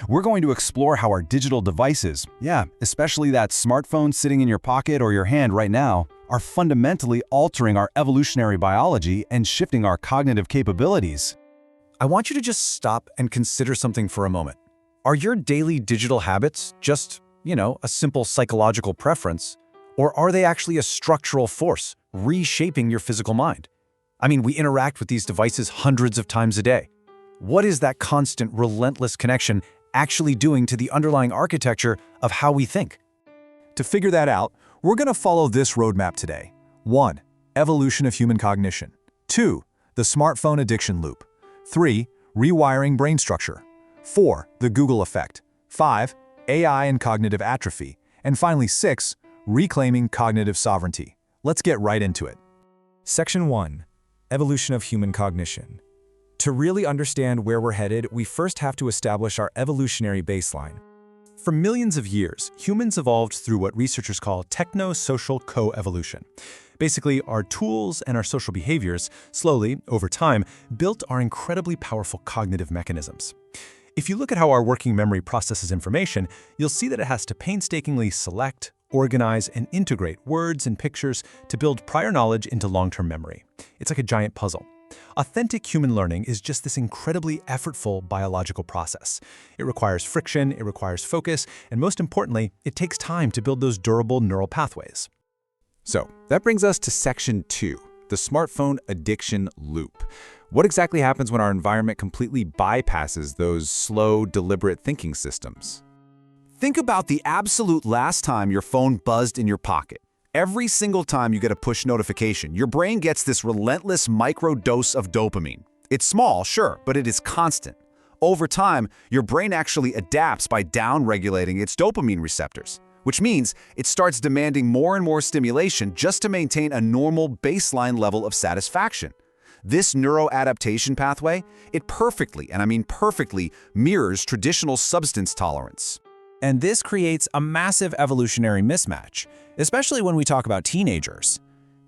We're going to explore how our digital devices, especially that smartphone sitting in your pocket or your hand right now, are fundamentally altering our evolutionary biology and shifting our cognitive capabilities. I want you to just stop and consider something for a moment. Are your daily digital habits just, a simple psychological preference, or are they actually a structural force reshaping your physical mind? I mean, we interact with these devices hundreds of times a day. What is that constant, relentless connection actually doing to the underlying architecture of how we think? To figure that out, we're going to follow this roadmap today. 1. Evolution of human cognition. 2. The smartphone addiction loop. 3. Rewiring brain structure. 4. The Google effect. 5. AI and cognitive atrophy. And finally 6. Reclaiming cognitive sovereignty. Let's get right into it. Section 1. Evolution of human cognition. To really understand where we're headed, we first have to establish our evolutionary baseline. For millions of years, humans evolved through what researchers call techno-social co-evolution. Basically, our tools and our social behaviors, slowly, over time, built our incredibly powerful cognitive mechanisms. If you look at how our working memory processes information, you'll see that it has to painstakingly select, organize, and integrate words and pictures to build prior knowledge into long-term memory. It's like a giant puzzle. Authentic human learning is just this incredibly effortful biological process. It requires friction, it requires focus, and most importantly, it takes time to build those durable neural pathways. So that brings us to Section 2, the smartphone addiction loop. What exactly happens when our environment completely bypasses those slow, deliberate thinking systems? Think about the absolute last time your phone buzzed in your pocket. Every single time you get a push notification, your brain gets this relentless microdose of dopamine. It's small, sure, but it is constant. Over time, your brain actually adapts by down-regulating its dopamine receptors, which means it starts demanding more and more stimulation just to maintain a normal baseline level of satisfaction. This neuroadaptation pathway, it perfectly, and I mean perfectly, mirrors traditional substance tolerance. And this creates a massive evolutionary mismatch, especially when we talk about teenagers.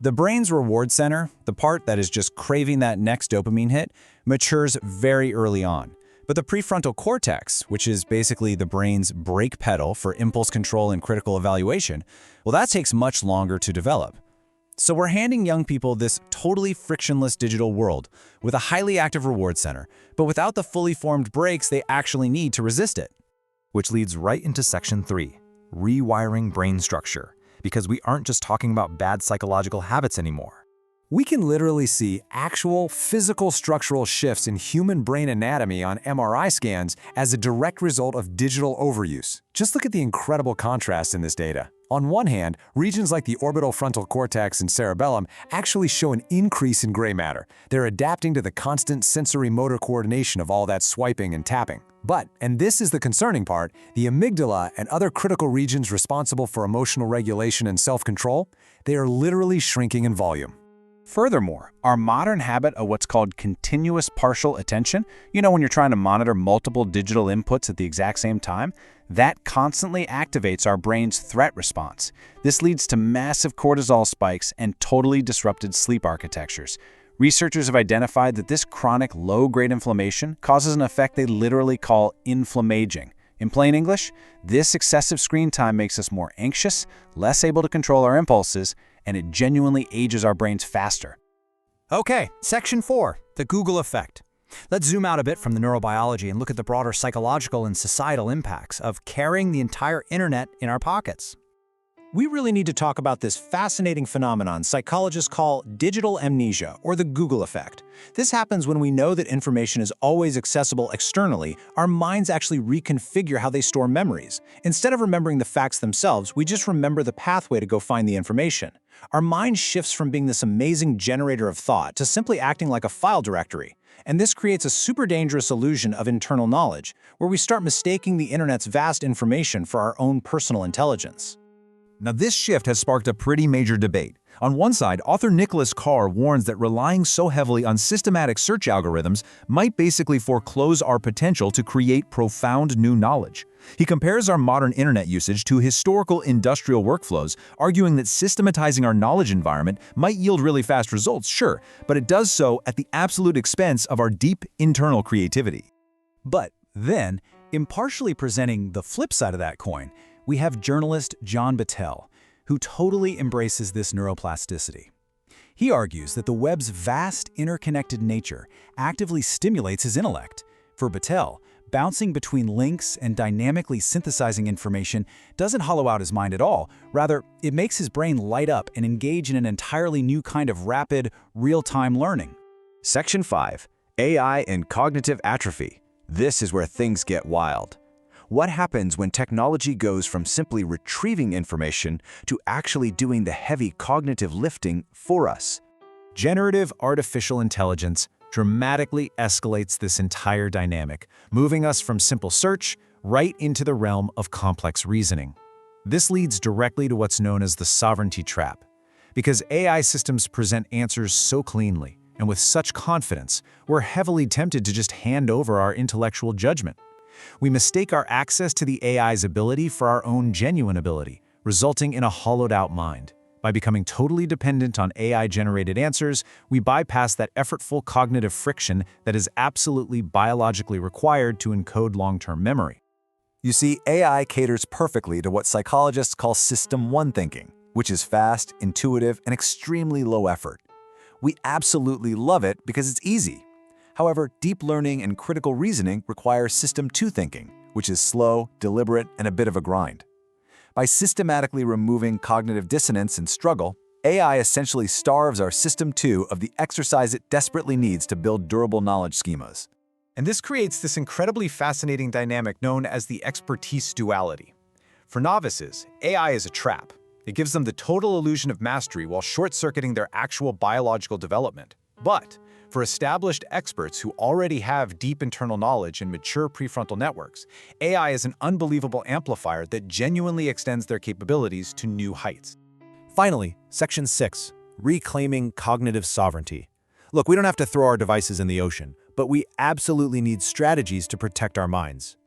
The brain's reward center, the part that is just craving that next dopamine hit, matures very early on. But the prefrontal cortex, which is basically the brain's brake pedal for impulse control and critical evaluation, well, that takes much longer to develop. So we're handing young people this totally frictionless digital world with a highly active reward center, but without the fully formed brakes they actually need to resist it. Which leads right into Section 3, rewiring brain structure, because we aren't just talking about bad psychological habits anymore. We can literally see actual physical structural shifts in human brain anatomy on MRI scans as a direct result of digital overuse. Just look at the incredible contrast in this data. On one hand, regions like the orbital frontal cortex and cerebellum actually show an increase in gray matter. They're adapting to the constant sensory motor coordination of all that swiping and tapping. But, and this is the concerning part, the amygdala and other critical regions responsible for emotional regulation and self-control, they are literally shrinking in volume. Furthermore, our modern habit of what's called continuous partial attention, when you're trying to monitor multiple digital inputs at the exact same time, that constantly activates our brain's threat response. This leads to massive cortisol spikes and totally disrupted sleep architectures. Researchers have identified that this chronic low-grade inflammation causes an effect they literally call inflammaging. In plain English, this excessive screen time makes us more anxious, less able to control our impulses, and it genuinely ages our brains faster. Okay, Section 4, the Google effect. Let's zoom out a bit from the neurobiology and look at the broader psychological and societal impacts of carrying the entire internet in our pockets. We really need to talk about this fascinating phenomenon psychologists call digital amnesia, or the Google effect. This happens when we know that information is always accessible externally. Our minds actually reconfigure how they store memories. Instead of remembering the facts themselves, we just remember the pathway to go find the information. Our mind shifts from being this amazing generator of thought to simply acting like a file directory. And this creates a super dangerous illusion of internal knowledge, where we start mistaking the internet's vast information for our own personal intelligence. Now, this shift has sparked a pretty major debate. On one side, author Nicholas Carr warns that relying so heavily on systematic search algorithms might basically foreclose our potential to create profound new knowledge. He compares our modern internet usage to historical industrial workflows, arguing that systematizing our knowledge environment might yield really fast results, sure, but it does so at the absolute expense of our deep internal creativity. But then, Impartially presenting the flip side of that coin, we have journalist John Battelle, who totally embraces this neuroplasticity. He argues that the web's vast interconnected nature actively stimulates his intellect. For Battelle, bouncing between links and dynamically synthesizing information doesn't hollow out his mind at all. Rather, it makes his brain light up and engage in an entirely new kind of rapid, real-time learning. Section 5. AI and Cognitive Atrophy. This is where things get wild. What happens when technology goes from simply retrieving information to actually doing the heavy cognitive lifting for us? Generative artificial intelligence dramatically escalates this entire dynamic, moving us from simple search right into the realm of complex reasoning. This leads directly to what's known as the sovereignty trap. Because AI systems present answers so cleanly and with such confidence, we're heavily tempted to just hand over our intellectual judgment. We mistake our access to the AI's ability for our own genuine ability, resulting in a hollowed-out mind. By becoming totally dependent on AI-generated answers, we bypass that effortful cognitive friction that is absolutely biologically required to encode long-term memory. You see, AI caters perfectly to what psychologists call System 1 thinking, which is fast, intuitive, and extremely low effort. We absolutely love it because it's easy. However, deep learning and critical reasoning require System 2 thinking, which is slow, deliberate, and a bit of a grind. By systematically removing cognitive dissonance and struggle, AI essentially starves our System 2 of the exercise it desperately needs to build durable knowledge schemas. And this creates this incredibly fascinating dynamic known as the expertise duality. For novices, AI is a trap. It gives them the total illusion of mastery while short-circuiting their actual biological development. But for established experts who already have deep internal knowledge and mature prefrontal networks, AI is an unbelievable amplifier that genuinely extends their capabilities to new heights. Finally, Section 6. Reclaiming cognitive sovereignty. Look, we don't have to throw our devices in the ocean, but we absolutely need strategies to protect our minds.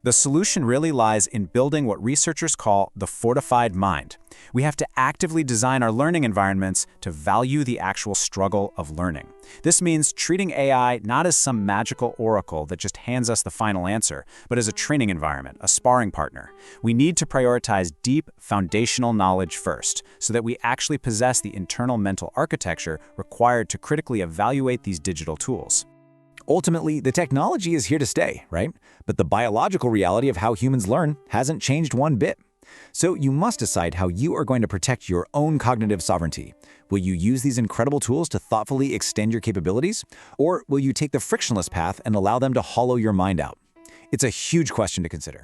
The solution really lies in building what researchers call the fortified mind. We have to actively design our learning environments to value the actual struggle of learning. This means treating AI not as some magical oracle that just hands us the final answer, but as a training environment, a sparring partner. We need to prioritize deep, foundational knowledge first, so that we actually possess the internal mental architecture required to critically evaluate these digital tools. Ultimately, the technology is here to stay, right? But the biological reality of how humans learn hasn't changed one bit. So you must decide how you are going to protect your own cognitive sovereignty. Will you use these incredible tools to thoughtfully extend your capabilities? Or will you take the frictionless path and allow them to hollow your mind out? It's a huge question to consider.